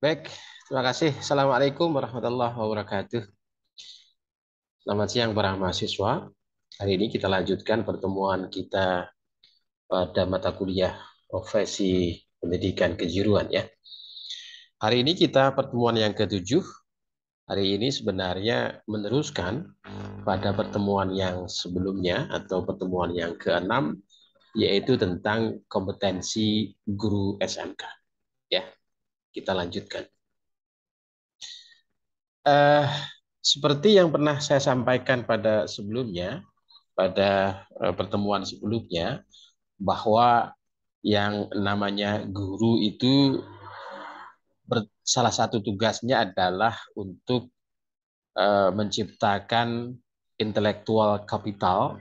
Baik, terima kasih. Assalamualaikum warahmatullahi wabarakatuh. Selamat siang para mahasiswa. Hari ini kita lanjutkan pertemuan kita pada mata kuliah profesi pendidikan kejuruan ya. Hari ini kita pertemuan yang ketujuh. Hari ini sebenarnya meneruskan pada pertemuan yang sebelumnya atau pertemuan yang keenam, yaitu tentang kompetensi guru SMK. Ya, kita lanjutkan. Eh, Seperti yang pernah saya sampaikan pada sebelumnya, pada pertemuan sebelumnya, bahwa yang namanya guru itu salah satu tugasnya adalah untuk menciptakan intelektual kapital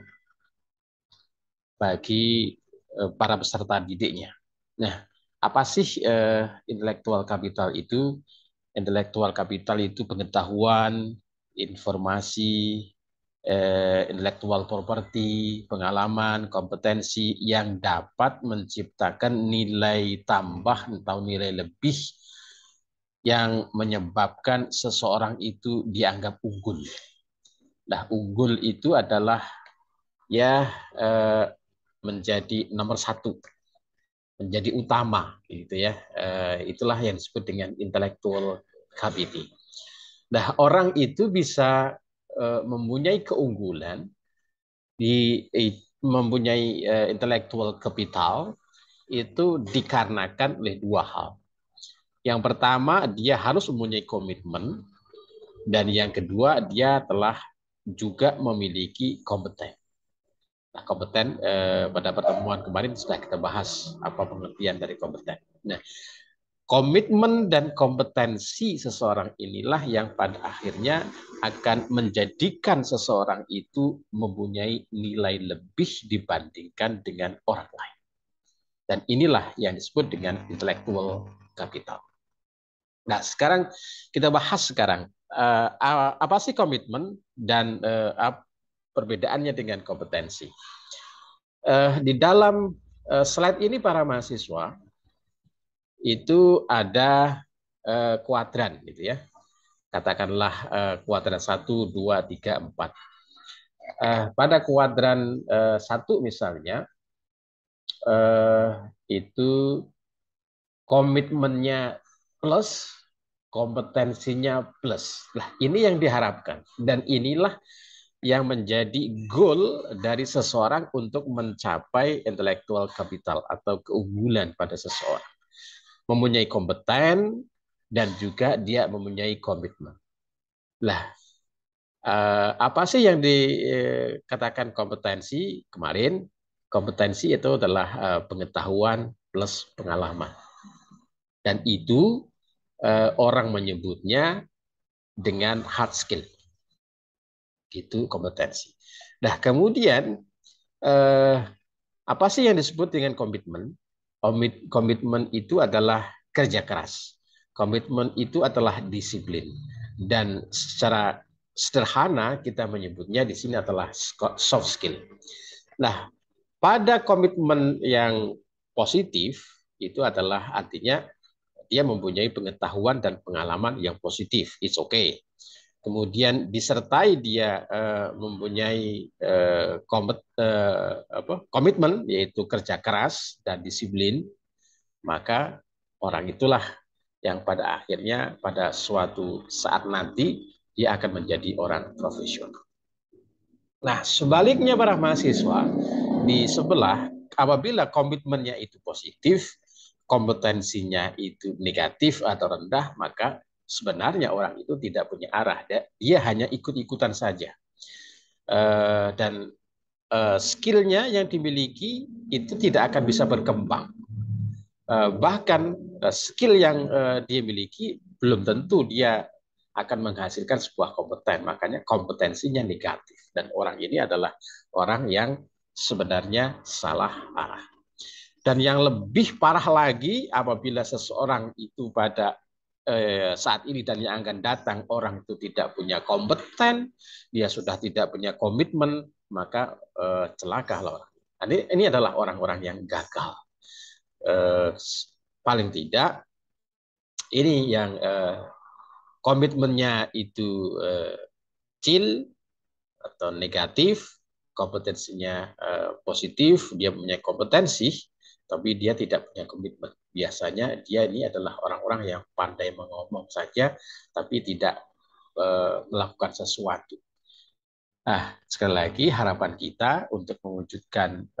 bagi para peserta didiknya. Nah, apa sih intelektual kapital itu? Intelektual kapital itu pengetahuan, informasi, intellectual property, pengalaman, kompetensi yang dapat menciptakan nilai tambah atau nilai lebih yang menyebabkan seseorang itu dianggap unggul. Nah, unggul itu adalah ya eh, menjadi nomor satu, menjadi utama, gitu ya. Itulah yang disebut dengan intellectual capacity. Nah, orang itu bisa mempunyai keunggulan mempunyai intellectual capital itu dikarenakan oleh dua hal. Yang pertama, dia harus mempunyai komitmen, dan yang kedua, dia telah juga memiliki kompeten. Nah, kompeten pada pertemuan kemarin sudah kita bahas apa pengertian dari kompeten. Nah, komitmen dan kompetensi seseorang inilah yang pada akhirnya akan menjadikan seseorang itu mempunyai nilai lebih dibandingkan dengan orang lain. Dan inilah yang disebut dengan intellectual capital. Nah, sekarang kita bahas sekarang apa sih komitmen dan perbedaannya dengan kompetensi. Di dalam slide ini para mahasiswa itu ada kuadran gitu ya. Katakanlah kuadran 1, 2, 3, 4. Pada kuadran 1 misalnya eh, itu komitmennya plus, kompetensinya plus. Nah, ini yang diharapkan dan inilah yang menjadi goal dari seseorang untuk mencapai intellectual capital atau keunggulan pada seseorang. Mempunyai kompeten dan juga dia mempunyai komitmen. Lah, apa sih yang dikatakan kompetensi kemarin? Kompetensi itu adalah pengetahuan plus pengalaman. Dan itu orang menyebutnya dengan hard skill. Itu kompetensi. Nah, kemudian eh, apa sih yang disebut dengan komitmen? Komitmen itu adalah kerja keras. Komitmen itu adalah disiplin. Dan secara sederhana kita menyebutnya di sini adalah soft skill. Nah, pada komitmen yang positif itu adalah artinya dia mempunyai pengetahuan dan pengalaman yang positif. It's okay. Kemudian disertai dia mempunyai komitmen, yaitu kerja keras dan disiplin, maka orang itulah yang pada akhirnya pada suatu saat nanti dia akan menjadi orang profesional. Nah, sebaliknya para mahasiswa di sebelah, apabila komitmennya itu positif, kompetensinya itu negatif atau rendah, maka sebenarnya orang itu tidak punya arah, dia hanya ikut-ikutan saja. Dan skillnya yang dimiliki itu tidak akan bisa berkembang. Bahkan skill yang dia miliki belum tentu dia akan menghasilkan sebuah kompeten. Makanya kompetensinya negatif. Dan orang ini adalah orang yang sebenarnya salah arah. Dan yang lebih parah lagi apabila seseorang itu pada saat ini dan yang akan datang orang itu tidak punya kompeten, dia sudah tidak punya komitmen, maka celakalah orang. Ini adalah orang-orang yang gagal. Eh, Paling tidak ini yang komitmennya itu kecil atau negatif, kompetensinya positif, dia punya kompetensi, tapi dia tidak punya komitmen. Biasanya dia ini adalah orang-orang yang pandai mengomong saja, tapi tidak melakukan sesuatu. Nah, sekali lagi harapan kita untuk mewujudkan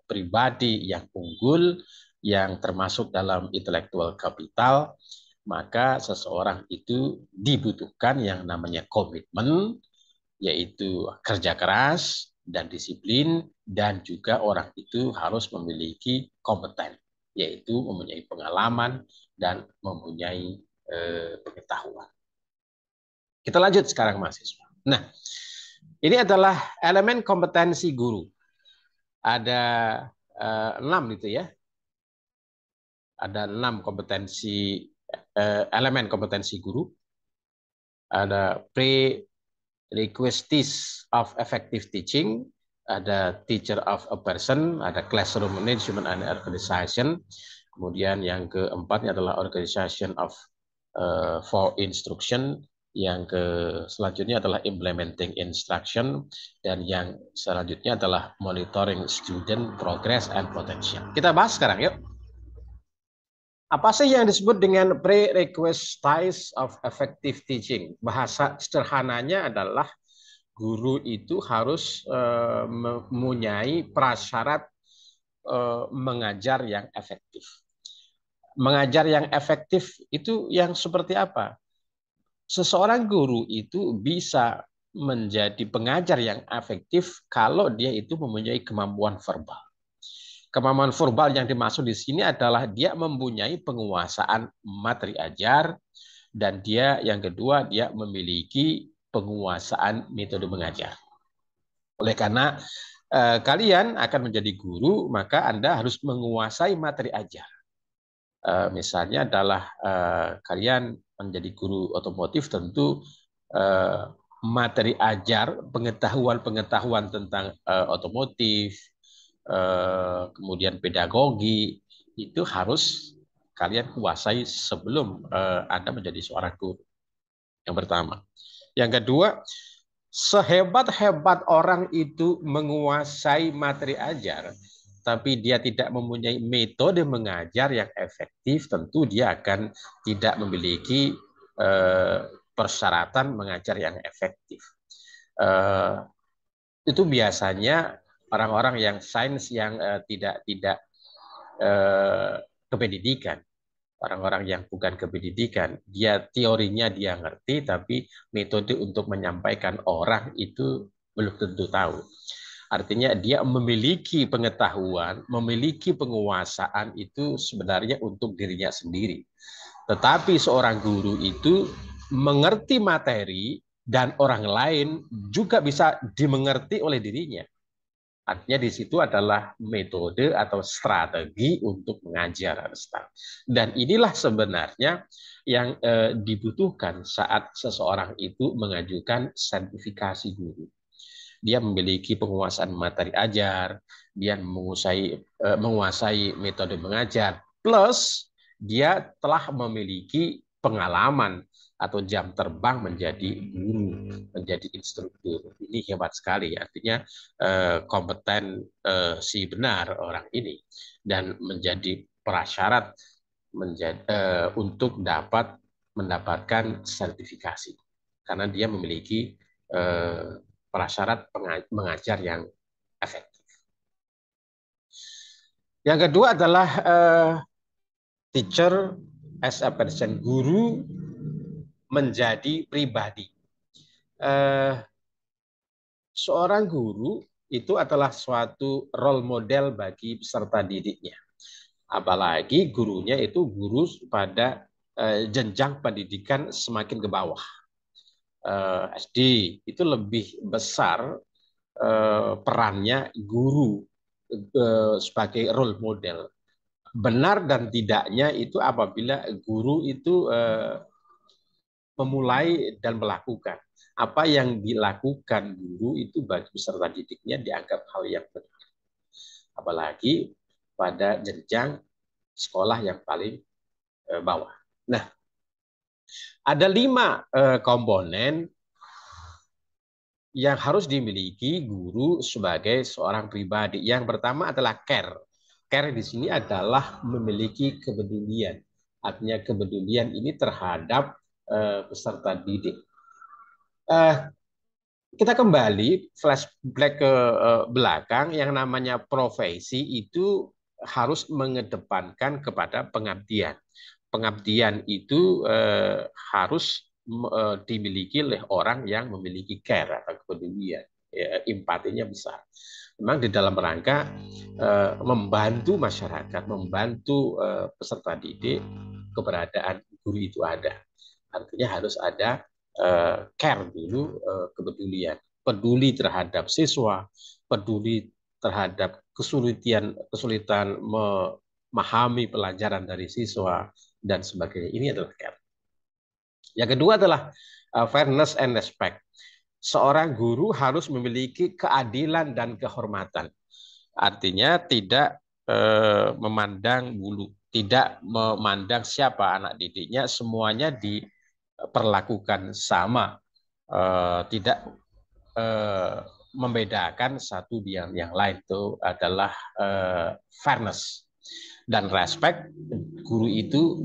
pribadi yang unggul, yang termasuk dalam intellectual capital, maka seseorang itu dibutuhkan yang namanya komitmen, yaitu kerja keras dan disiplin, dan juga orang itu harus memiliki kompeten, yaitu mempunyai pengalaman dan mempunyai pengetahuan. Kita lanjut sekarang mahasiswa. Nah, ini adalah elemen kompetensi guru. Ada 6 itu ya. Ada 6 kompetensi elemen kompetensi guru. Ada prerequisites of effective teaching, ada teacher of a person, ada classroom management and organization. Kemudian yang keempatnya adalah organization of for instruction. Yang selanjutnya adalah implementing instruction, dan yang selanjutnya adalah monitoring student progress and potential. Kita bahas sekarang yuk. Apa sih yang disebut dengan prerequisites of effective teaching? Bahasa sederhananya adalah guru itu harus mempunyai prasyarat mengajar yang efektif. Mengajar yang efektif itu yang seperti apa? Seseorang guru itu bisa menjadi pengajar yang efektif kalau dia itu mempunyai kemampuan verbal. Kemampuan verbal yang dimaksud di sini adalah dia mempunyai penguasaan materi ajar, dan dia yang kedua dia memiliki penguasaan metode mengajar. Oleh karena kalian akan menjadi guru, maka Anda harus menguasai materi ajar. Misalnya adalah kalian menjadi guru otomotif, tentu materi ajar, pengetahuan-pengetahuan tentang otomotif, kemudian pedagogi, itu harus kalian kuasai sebelum Anda menjadi seorang guru. Yang pertama. Yang kedua, sehebat-hebat orang itu menguasai materi ajar, tapi dia tidak mempunyai metode mengajar yang efektif, tentu dia akan tidak memiliki persyaratan mengajar yang efektif. Itu biasanya orang-orang yang sains yang tidak kependidikan. Orang-orang yang bukan kependidikan, dia teorinya dia ngerti, tapi metode untuk menyampaikan orang itu belum tentu tahu. Artinya dia memiliki pengetahuan, memiliki penguasaan itu sebenarnya untuk dirinya sendiri. Tetapi seorang guru itu mengerti materi dan orang lain juga bisa dimengerti oleh dirinya. Artinya di situ adalah metode atau strategi untuk mengajar. Dan inilah sebenarnya yang dibutuhkan saat seseorang itu mengajukan sertifikasi guru. Dia memiliki penguasaan materi ajar, dia menguasai metode mengajar, plus dia telah memiliki pengalaman atau jam terbang menjadi guru, menjadi instruktur. Ini hebat sekali, artinya kompeten si benar orang ini, dan menjadi prasyarat untuk dapat mendapatkan sertifikasi, karena dia memiliki prasyarat mengajar yang efektif. Yang kedua adalah teacher as a person, guru menjadi pribadi. Seorang guru itu adalah suatu role model bagi peserta didiknya. Apalagi gurunya itu guru pada jenjang pendidikan semakin ke bawah. SD itu lebih besar perannya guru sebagai role model. Benar dan tidaknya itu apabila guru itu memulai dan melakukan. Apa yang dilakukan guru itu bagi peserta didiknya dianggap hal yang benar. Apalagi pada jenjang sekolah yang paling bawah. Nah, ada 5 komponen yang harus dimiliki guru sebagai seorang pribadi. Yang pertama adalah care. Care di sini adalah memiliki kepedulian. Artinya kepedulian ini terhadap peserta didik. Kita kembali flashback ke belakang, yang namanya profesi itu harus mengedepankan kepada pengabdian. Pengabdian itu harus dimiliki oleh orang yang memiliki care atau kepedulian, ya, empatinya besar. Memang di dalam rangka membantu masyarakat, membantu peserta didik, keberadaan guru itu ada. Artinya harus ada care dulu, kepedulian, peduli terhadap siswa, peduli terhadap kesulitan memahami pelajaran dari siswa dan sebagainya. Ini adalah care. Yang kedua adalah fairness and respect. Seorang guru harus memiliki keadilan dan kehormatan. Artinya tidak memandang bulu, tidak memandang siapa anak didiknya, semuanya diperlakukan sama, tidak membedakan satu dengan yang lain. Itu adalah fairness dan respect. Guru itu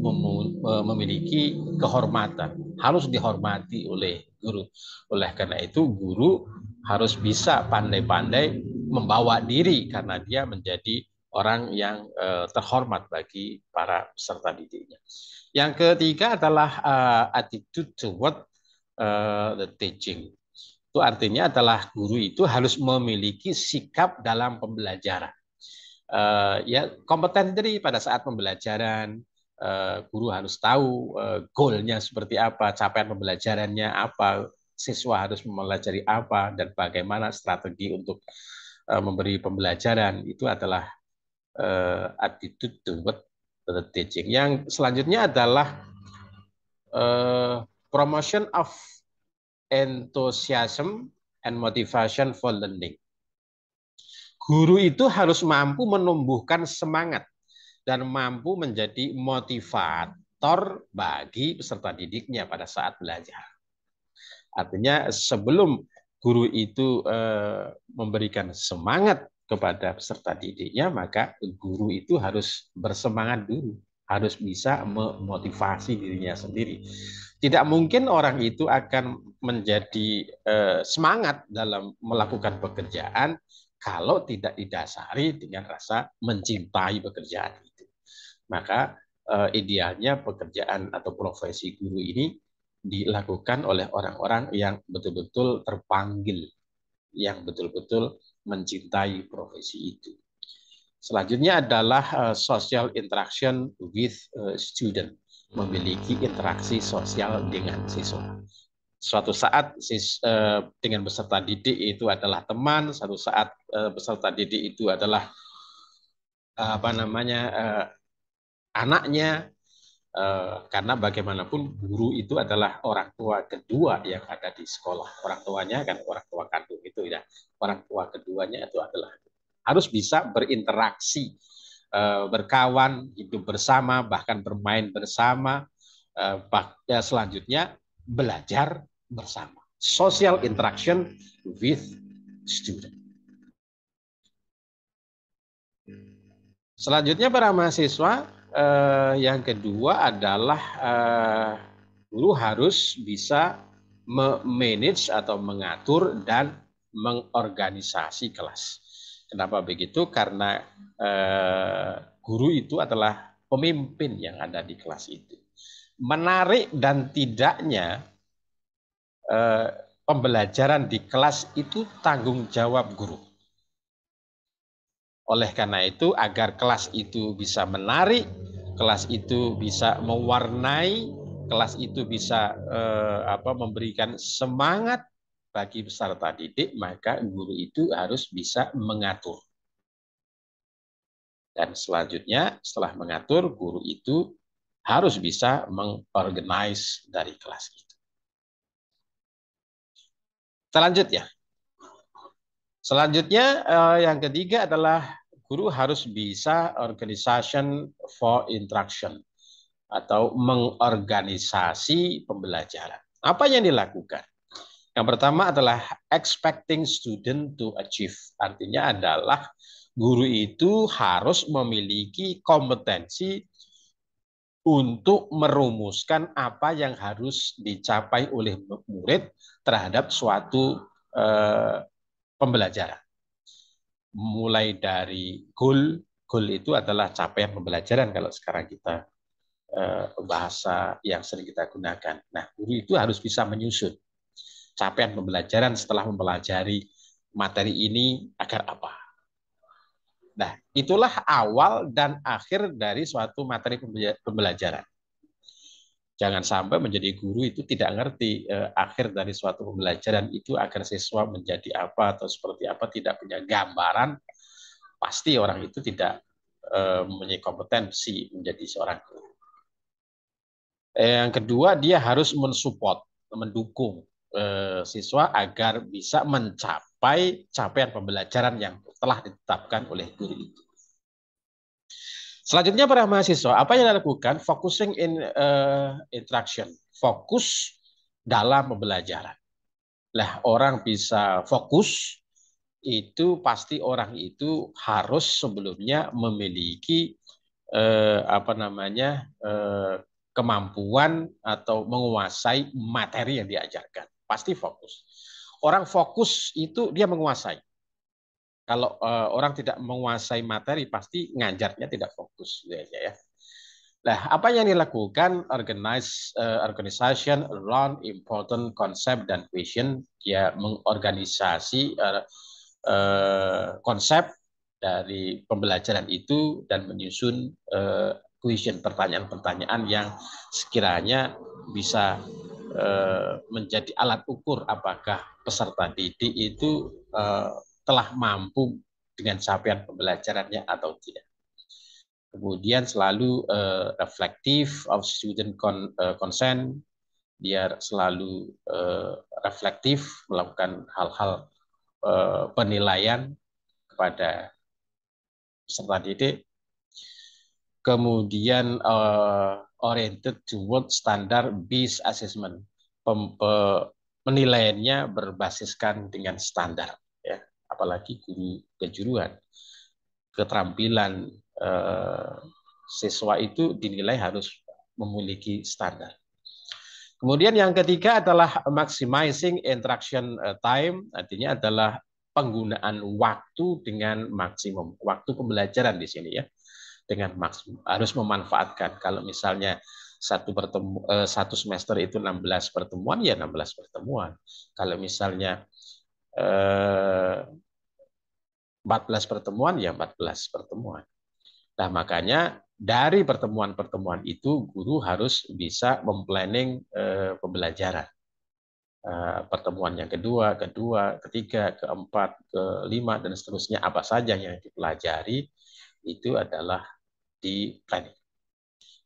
memiliki kehormatan, harus dihormati oleh guru. Oleh karena itu guru harus bisa pandai-pandai membawa diri, karena dia menjadi orang yang terhormat bagi para peserta didiknya. Yang ketiga adalah attitude toward the teaching. Itu artinya adalah guru itu harus memiliki sikap dalam pembelajaran. Ya, kompeten diri pada saat pembelajaran. Guru harus tahu goalnya seperti apa, capaian pembelajarannya apa, siswa harus mempelajari apa, dan bagaimana strategi untuk memberi pembelajaran. Itu adalah attitude toward the teaching. Yang selanjutnya adalah promotion of enthusiasm and motivation for learning. Guru itu harus mampu menumbuhkan semangat dan mampu menjadi motivator bagi peserta didiknya pada saat belajar. Artinya sebelum guru itu memberikan semangat kepada peserta didiknya, maka guru itu harus bersemangat dulu, harus bisa memotivasi dirinya sendiri. Tidak mungkin orang itu akan menjadi semangat dalam melakukan pekerjaan kalau tidak didasari dengan rasa mencintai pekerjaan itu. Maka idealnya pekerjaan atau profesi guru ini dilakukan oleh orang-orang yang betul-betul terpanggil, yang betul-betul mencintai profesi itu. Selanjutnya adalah social interaction with student, memiliki interaksi sosial dengan siswa. Suatu saat dengan peserta didik itu adalah teman, suatu saat peserta didik itu adalah anaknya, karena bagaimanapun guru itu adalah orang tua kedua yang ada di sekolah. Orang tuanya kan orang tua kandung itu ya. Orang tua keduanya itu adalah harus bisa berinteraksi, berkawan, hidup bersama, bahkan bermain bersama. Selanjutnya belajar bersama. Social interaction with student. Selanjutnya para mahasiswa, yang kedua adalah guru harus bisa memanage atau mengatur dan mengorganisasi kelas. Kenapa begitu? Karena guru itu adalah pemimpin yang ada di kelas itu. Menarik dan tidaknya pembelajaran di kelas itu tanggung jawab guru. Oleh karena itu, agar kelas itu bisa menarik, kelas itu bisa mewarnai, kelas itu bisa memberikan semangat bagi peserta didik, maka guru itu harus bisa mengatur. Dan selanjutnya, setelah mengatur, guru itu harus bisa mengorganize dari kelas itu. Selanjutnya, yang ketiga adalah guru harus bisa organization for interaction. atau mengorganisasi pembelajaran. Apa yang dilakukan? Yang pertama adalah expecting student to achieve. Artinya adalah guru itu harus memiliki kompetensi untuk merumuskan apa yang harus dicapai oleh murid terhadap suatu pembelajaran. Mulai dari goal itu adalah capaian pembelajaran kalau sekarang kita bahasa yang sering kita gunakan. Nah, guru itu harus bisa menyusun capaian pembelajaran setelah mempelajari materi ini agar apa. Nah, itulah awal dan akhir dari suatu materi pembelajaran. Jangan sampai menjadi guru itu tidak ngerti akhir dari suatu pembelajaran itu agar siswa menjadi apa atau seperti apa, tidak punya gambaran, pasti orang itu tidak mempunyai kompetensi menjadi seorang guru. Yang kedua, dia harus mensupport, mendukung siswa agar bisa mencapai capaian pembelajaran yang telah ditetapkan oleh guru itu. Selanjutnya para mahasiswa, apa yang dilakukan? Focusing in interaction, fokus dalam pembelajaran. Lah, orang bisa fokus itu pasti orang itu harus sebelumnya memiliki kemampuan atau menguasai materi yang diajarkan. Pasti fokus. Orang fokus itu dia menguasai. Kalau orang tidak menguasai materi, pasti ngajarnya tidak fokus. Ya. Nah, apa yang dilakukan organization around important concept dan question, dia mengorganisasi konsep dari pembelajaran itu dan menyusun question, pertanyaan-pertanyaan yang sekiranya bisa menjadi alat ukur apakah peserta didik itu telah mampu dengan capaian pembelajarannya atau tidak. Kemudian selalu reflektif of student consent, dia selalu reflektif melakukan hal-hal penilaian kepada peserta didik. Kemudian oriented toward standard based assessment, penilaiannya berbasiskan dengan standar, ya. Apalagi guru kejuruan, keterampilan siswa itu dinilai harus memiliki standar. Kemudian yang ketiga adalah maximizing interaction time, artinya adalah penggunaan waktu dengan maksimum. Waktu pembelajaran di sini ya, dengan maksimum, harus memanfaatkan. Kalau misalnya satu semester itu 16 pertemuan, ya 16 pertemuan. Kalau misalnya 14 pertemuan, ya 14 pertemuan. Nah, makanya dari pertemuan-pertemuan itu guru harus bisa memplanning pembelajaran. Pertemuan yang kedua, ketiga, keempat, kelima, dan seterusnya, apa saja yang dipelajari itu adalah di planning.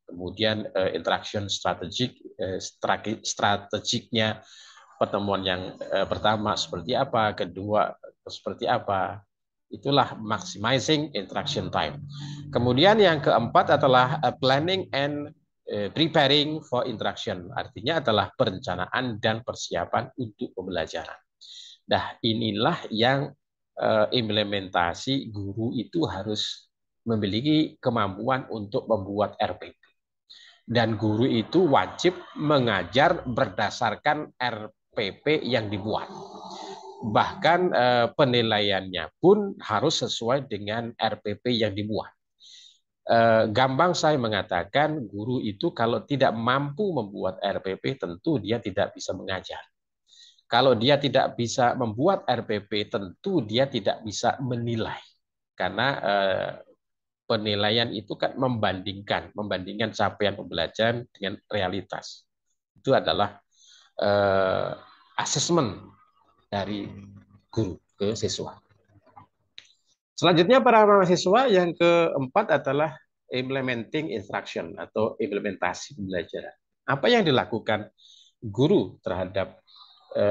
Kemudian interaction strategiknya pertemuan yang pertama seperti apa, kedua seperti apa, itulah maximizing interaction time. Kemudian yang keempat adalah planning and preparing for interaction, artinya adalah perencanaan dan persiapan untuk pembelajaran. Nah, inilah yang implementasi guru itu harus memiliki kemampuan untuk membuat RPP. Dan guru itu wajib mengajar berdasarkan RPP yang dibuat. Bahkan penilaiannya pun harus sesuai dengan RPP yang dibuat. Gampang saya mengatakan guru itu kalau tidak mampu membuat RPP tentu dia tidak bisa mengajar. Kalau dia tidak bisa membuat RPP tentu dia tidak bisa menilai. Karena penilaian itu kan membandingkan capaian pembelajaran dengan realitas. Itu adalah asesmen dari guru ke siswa. Selanjutnya para mahasiswa yang keempat adalah implementing instruction atau implementasi pembelajaran. Apa yang dilakukan guru terhadap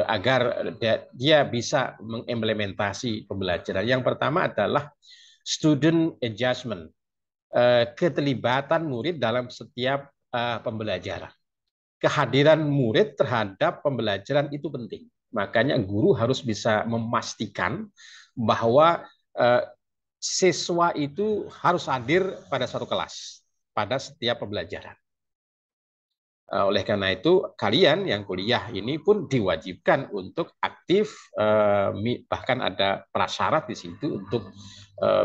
agar dia bisa mengimplementasi pembelajaran? Yang pertama adalah student engagement, keterlibatan murid dalam setiap pembelajaran. Kehadiran murid terhadap pembelajaran itu penting. Makanya guru harus bisa memastikan bahwa siswa itu harus hadir pada suatu kelas, pada setiap pembelajaran. Oleh karena itu, kalian yang kuliah ini pun diwajibkan untuk aktif, bahkan ada prasyarat di situ untuk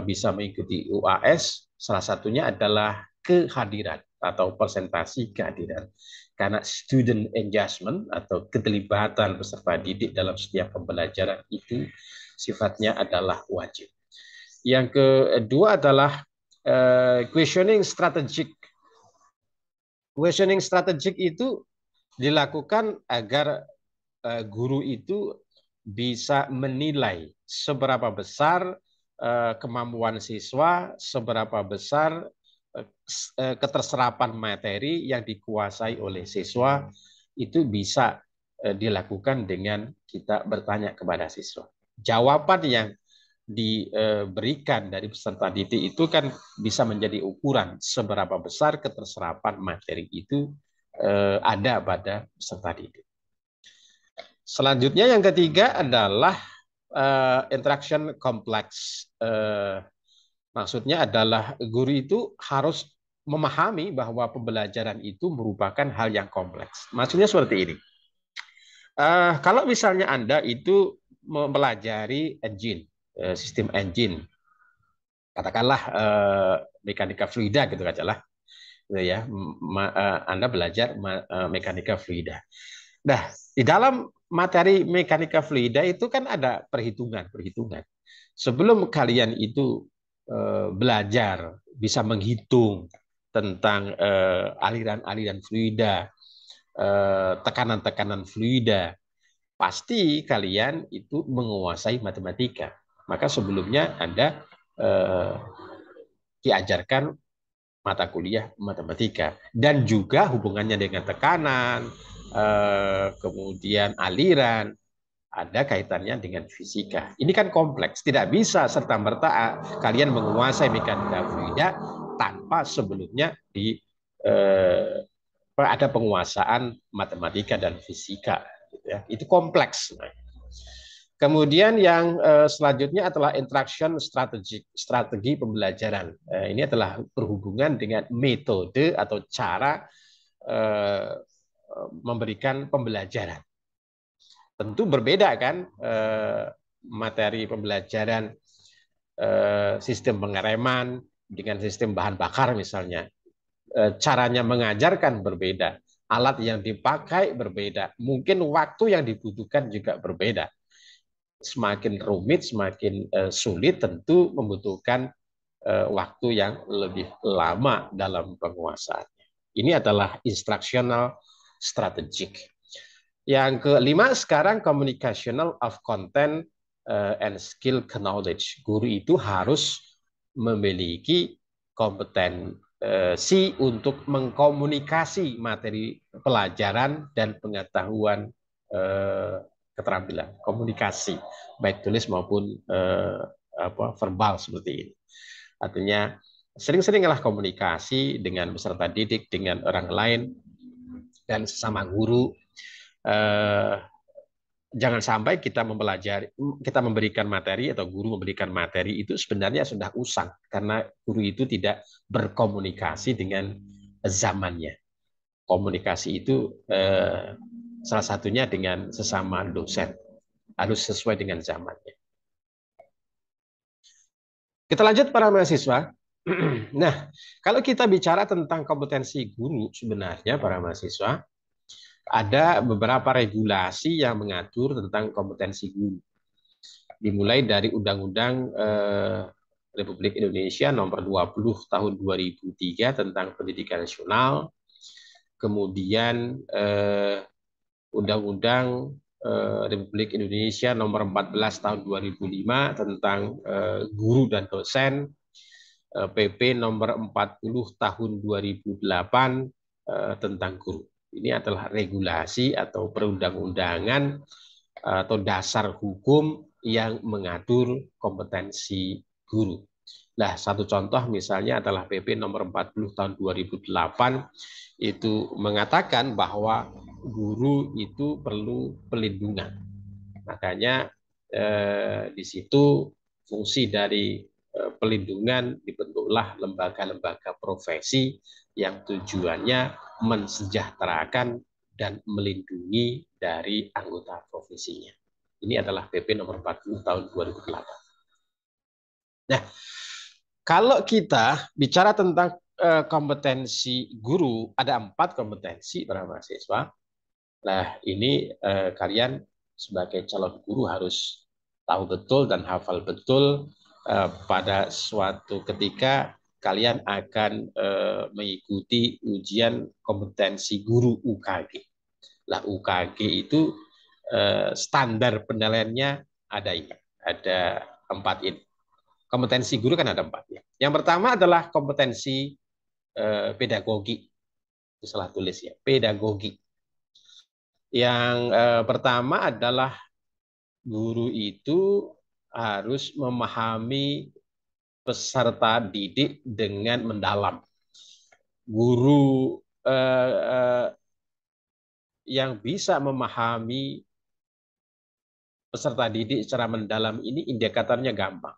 bisa mengikuti UAS. Salah satunya adalah kehadiran atau presentasi kehadiran. Karena student engagement atau keterlibatan peserta didik dalam setiap pembelajaran itu sifatnya adalah wajib. Yang kedua adalah questioning strategic. Questioning strategic itu dilakukan agar guru itu bisa menilai seberapa besar kemampuan siswa, seberapa besar keterserapan materi yang dikuasai oleh siswa, itu bisa dilakukan dengan kita bertanya kepada siswa. Jawaban yang diberikan dari peserta didik itu kan bisa menjadi ukuran seberapa besar keterserapan materi itu ada pada peserta didik. Selanjutnya yang ketiga adalah interaction kompleks. Maksudnya adalah guru itu harus memahami bahwa pembelajaran itu merupakan hal yang kompleks. Maksudnya seperti ini. Kalau misalnya Anda itu mempelajari engine, sistem engine, katakanlah mekanika fluida gitu aja lah, ya. Anda belajar mekanika fluida. Nah, di dalam materi mekanika fluida itu kan ada perhitungan. Sebelum kalian itu belajar bisa menghitung tentang aliran-aliran fluida, tekanan-tekanan fluida, pasti kalian itu menguasai matematika. Maka sebelumnya Anda diajarkan mata kuliah matematika dan juga hubungannya dengan tekanan, kemudian aliran, ada kaitannya dengan fisika. Ini kan kompleks, tidak bisa serta-merta kalian menguasai mekanika fluida tanpa sebelumnya ada penguasaan matematika dan fisika. Itu kompleks. Kemudian yang selanjutnya adalah interaction strategi pembelajaran. Ini adalah berhubungan dengan metode atau cara memberikan pembelajaran. Tentu berbeda kan materi pembelajaran sistem pengereman dengan sistem bahan bakar misalnya. Caranya mengajarkan berbeda, alat yang dipakai berbeda, mungkin waktu yang dibutuhkan juga berbeda. Semakin rumit, semakin sulit, tentu membutuhkan waktu yang lebih lama dalam penguasaannya. Ini adalah instructional strategic. Yang kelima sekarang communicational of content and skill knowledge. Guru itu harus memiliki kompetensi untuk mengkomunikasi materi pelajaran dan pengetahuan keterampilan komunikasi baik tulis maupun verbal seperti ini. Artinya sering-seringlah komunikasi dengan peserta didik, dengan orang lain dan sesama guru. Jangan sampai kita memberikan materi atau guru memberikan materi itu sebenarnya sudah usang karena guru itu tidak berkomunikasi dengan zamannya. Komunikasi itu salah satunya dengan sesama dosen, harus sesuai dengan zamannya. Kita lanjut para mahasiswa. Nah, kalau kita bicara tentang kompetensi guru sebenarnya para mahasiswa, ada beberapa regulasi yang mengatur tentang kompetensi guru. Dimulai dari Undang-Undang Republik Indonesia nomor 20 tahun 2003 tentang pendidikan nasional, kemudian Undang-Undang Republik Indonesia nomor 14 tahun 2005 tentang guru dan dosen, PP nomor 40 tahun 2008 tentang guru. Ini adalah regulasi atau perundang-undangan atau dasar hukum yang mengatur kompetensi guru. Nah, satu contoh misalnya adalah PP nomor 40 tahun 2008 itu mengatakan bahwa guru itu perlu pelindungan. Makanya di situ fungsi dari pelindungan dibentuklah lembaga-lembaga profesi yang tujuannya mensejahterakan dan melindungi dari anggota profesinya. Ini adalah PP nomor 40 tahun 2008. Nah, kalau kita bicara tentang kompetensi guru, ada 4 kompetensi para mahasiswa. Nah, ini kalian sebagai calon guru harus tahu betul dan hafal betul pada suatu ketika kalian akan mengikuti ujian kompetensi guru UKG. Nah, UKG itu standar penilaiannya ada ini, ada 4 ini. Kompetensi guru kan ada 4 ya. Yang pertama adalah kompetensi pedagogi. Itu salah tulis ya, pedagogi. Yang pertama adalah guru itu harus memahami peserta didik dengan mendalam. Guru yang bisa memahami peserta didik secara mendalam ini indikatornya gampang.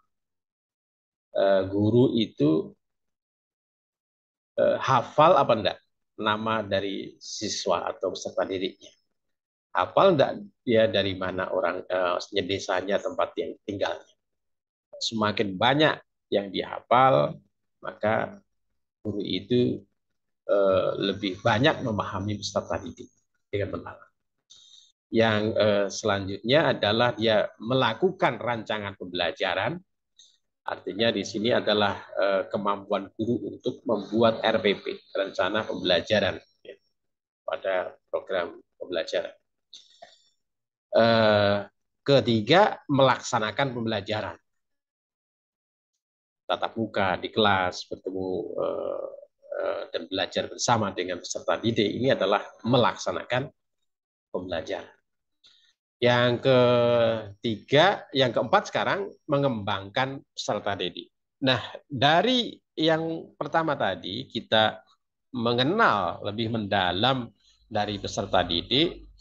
Guru itu hafal apa enggak nama dari siswa atau peserta didiknya. Hafal enggak dia dari mana orang desanya, tempat yang tinggalnya. Semakin banyak yang dihafal, maka guru itu lebih banyak memahami peserta didik dengan benar. Yang selanjutnya adalah dia melakukan rancangan pembelajaran. Artinya di sini adalah kemampuan guru untuk membuat RPP, rencana pembelajaran ya, pada program pembelajaran. Ketiga, melaksanakan pembelajaran. Tatap muka di kelas, bertemu dan belajar bersama dengan peserta didik, ini adalah melaksanakan pembelajaran. Yang ketiga, yang keempat sekarang mengembangkan peserta didik. Nah, dari yang pertama tadi kita mengenal lebih mendalam dari peserta didik,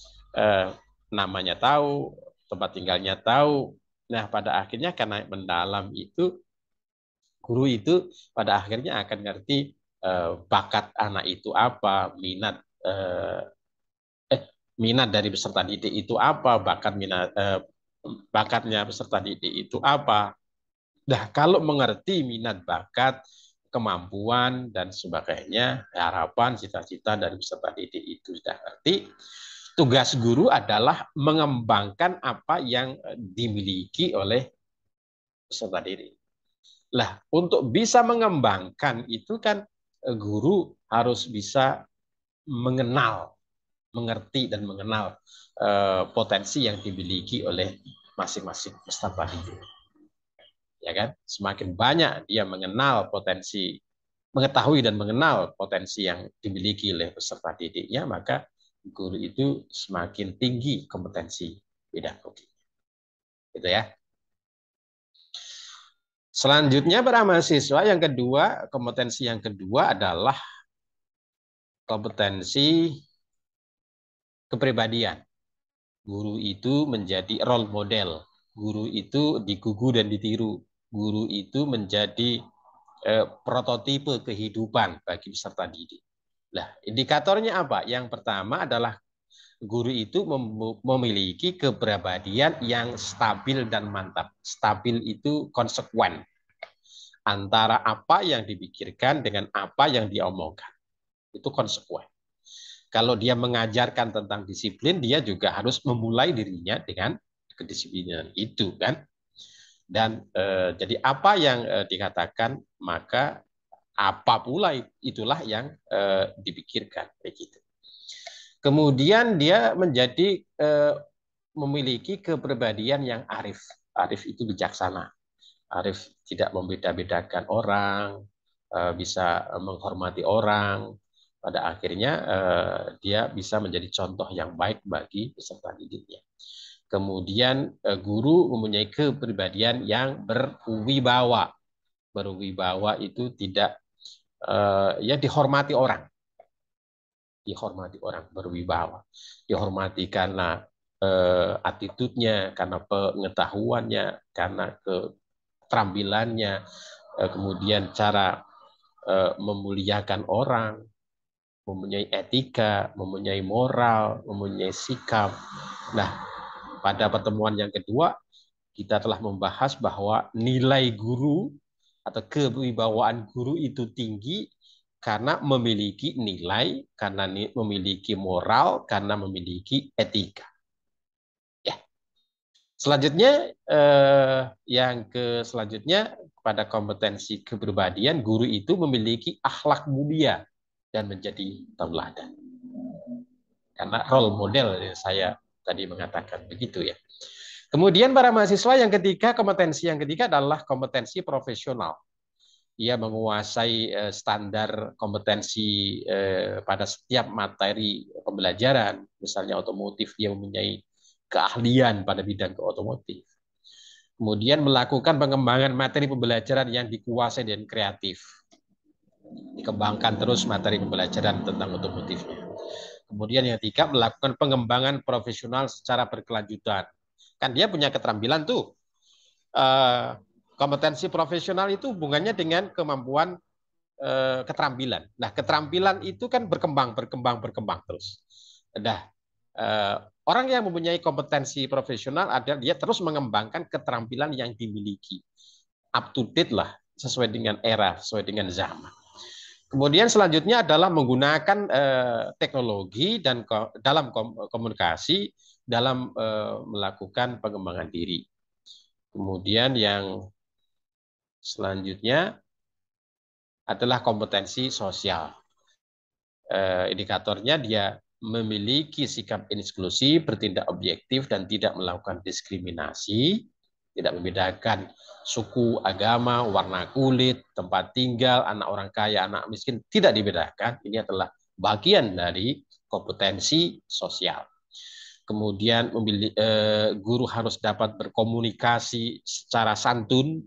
namanya tahu, tempat tinggalnya tahu. Nah, pada akhirnya karena mendalam itu, guru itu pada akhirnya akan ngerti bakat anak itu apa, minat dari peserta didik itu apa, bakatnya peserta didik itu apa. Nah, kalau mengerti minat, bakat, kemampuan dan sebagainya, harapan, cita-cita dari peserta didik itu sudah ngerti, tugas guru adalah mengembangkan apa yang dimiliki oleh peserta didik. Lah, untuk bisa mengembangkan itu kan guru harus bisa mengenal, mengerti dan mengenal potensi yang dimiliki oleh masing-masing peserta didik. Ya kan? Semakin banyak dia mengenal potensi, mengetahui dan mengenal potensi yang dimiliki oleh peserta didiknya, maka guru itu semakin tinggi kompetensi pedagogi. Gitu ya. Selanjutnya para mahasiswa, yang kedua, kompetensi yang kedua adalah kompetensi kepribadian. Guru itu menjadi role model. Guru itu digugu dan ditiru. Guru itu menjadi prototipe kehidupan bagi peserta didik. Nah, indikatornya apa? Yang pertama adalah guru itu memiliki kepribadian yang stabil dan mantap. Stabil itu konsekuen antara apa yang dipikirkan dengan apa yang diomongkan. Itu konsekuen. Kalau dia mengajarkan tentang disiplin, dia juga harus memulai dirinya dengan kedisiplinan itu, kan? Dan jadi apa yang dikatakan, maka apa pula itulah yang dipikirkan, begitu. Kemudian dia menjadi memiliki kepribadian yang arif. Arif itu bijaksana. Arif tidak membeda-bedakan orang, bisa menghormati orang. Pada akhirnya dia bisa menjadi contoh yang baik bagi peserta didiknya. Kemudian guru mempunyai kepribadian yang berwibawa. berwibawa itu tidak ya dihormati orang, berwibawa, dihormati karena attitude-nya, karena pengetahuannya, karena keterampilannya, kemudian cara memuliakan orang, mempunyai etika, mempunyai moral, mempunyai sikap. Nah, pada pertemuan yang kedua kita telah membahas bahwa nilai guru atau kewibawaan guru itu tinggi karena memiliki nilai, karena memiliki moral, karena memiliki etika. Ya. Selanjutnya, selanjutnya pada kompetensi kepribadian, guru itu memiliki akhlak mulia dan menjadi tauladan. Karena role model saya tadi mengatakan begitu ya. Kemudian para mahasiswa yang ketiga, kompetensi yang ketiga adalah kompetensi profesional. Ia menguasai standar kompetensi pada setiap materi pembelajaran. Misalnya otomotif, dia mempunyai keahlian pada bidang otomotif. Kemudian melakukan pengembangan materi pembelajaran yang dikuasai dan kreatif. Dikembangkan terus materi pembelajaran tentang otomotifnya. Kemudian yang ketiga, melakukan pengembangan profesional secara berkelanjutan. Kan dia punya keterampilan tuh. Kompetensi profesional itu hubungannya dengan kemampuan keterampilan. Nah, keterampilan itu kan berkembang terus. Nah, orang yang mempunyai kompetensi profesional adalah dia terus mengembangkan keterampilan yang dimiliki. Up to date lah, sesuai dengan era, sesuai dengan zaman. Kemudian selanjutnya adalah menggunakan teknologi dan dalam komunikasi dalam melakukan pengembangan diri. Kemudian yang selanjutnya adalah kompetensi sosial. Indikatornya dia memiliki sikap inklusif, bertindak objektif, dan tidak melakukan diskriminasi, tidak membedakan suku, agama, warna kulit, tempat tinggal, anak orang kaya, anak miskin, tidak dibedakan. Ini adalah bagian dari kompetensi sosial. Kemudian guru harus dapat berkomunikasi secara santun,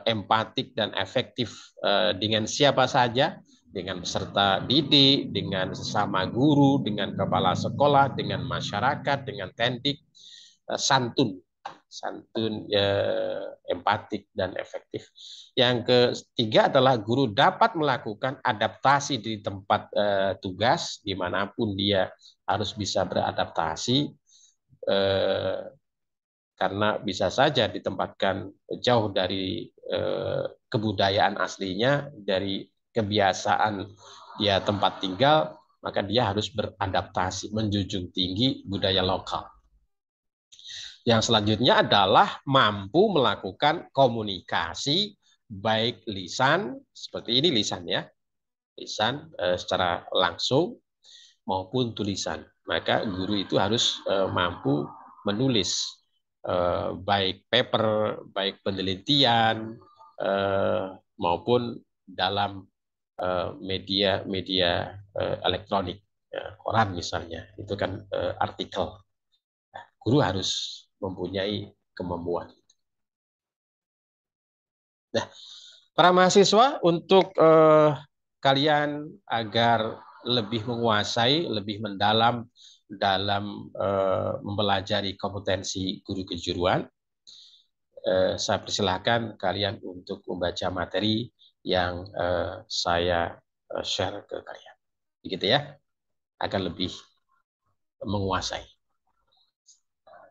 empatik, dan efektif dengan siapa saja, dengan peserta didik, dengan sesama guru, dengan kepala sekolah, dengan masyarakat, dengan tendik, santun, empatik, dan efektif. Yang ketiga adalah guru dapat melakukan adaptasi di tempat tugas, dimanapun dia harus bisa beradaptasi, karena bisa saja ditempatkan jauh dari kebudayaan aslinya, dari kebiasaan dia tempat tinggal, maka dia harus beradaptasi, menjunjung tinggi budaya lokal. Yang selanjutnya adalah mampu melakukan komunikasi baik lisan, seperti ini lisan ya, lisan secara langsung maupun tulisan. Maka guru itu harus mampu menulis baik paper, baik penelitian maupun dalam media elektronik, koran misalnya, itu kan artikel. Guru harus mempunyai kemampuan. Nah, para mahasiswa, untuk kalian agar lebih menguasai, lebih mendalam dalam mempelajari kompetensi guru kejuruan, saya persilahkan kalian untuk membaca materi yang saya share ke kalian. Begitu ya, agar lebih menguasai.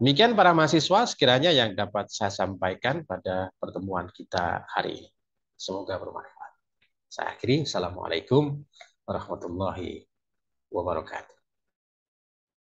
Demikian para mahasiswa, sekiranya yang dapat saya sampaikan pada pertemuan kita hari ini. Semoga bermanfaat. Saya akhiri. Assalamualaikum warahmatullahi wabarakatuh.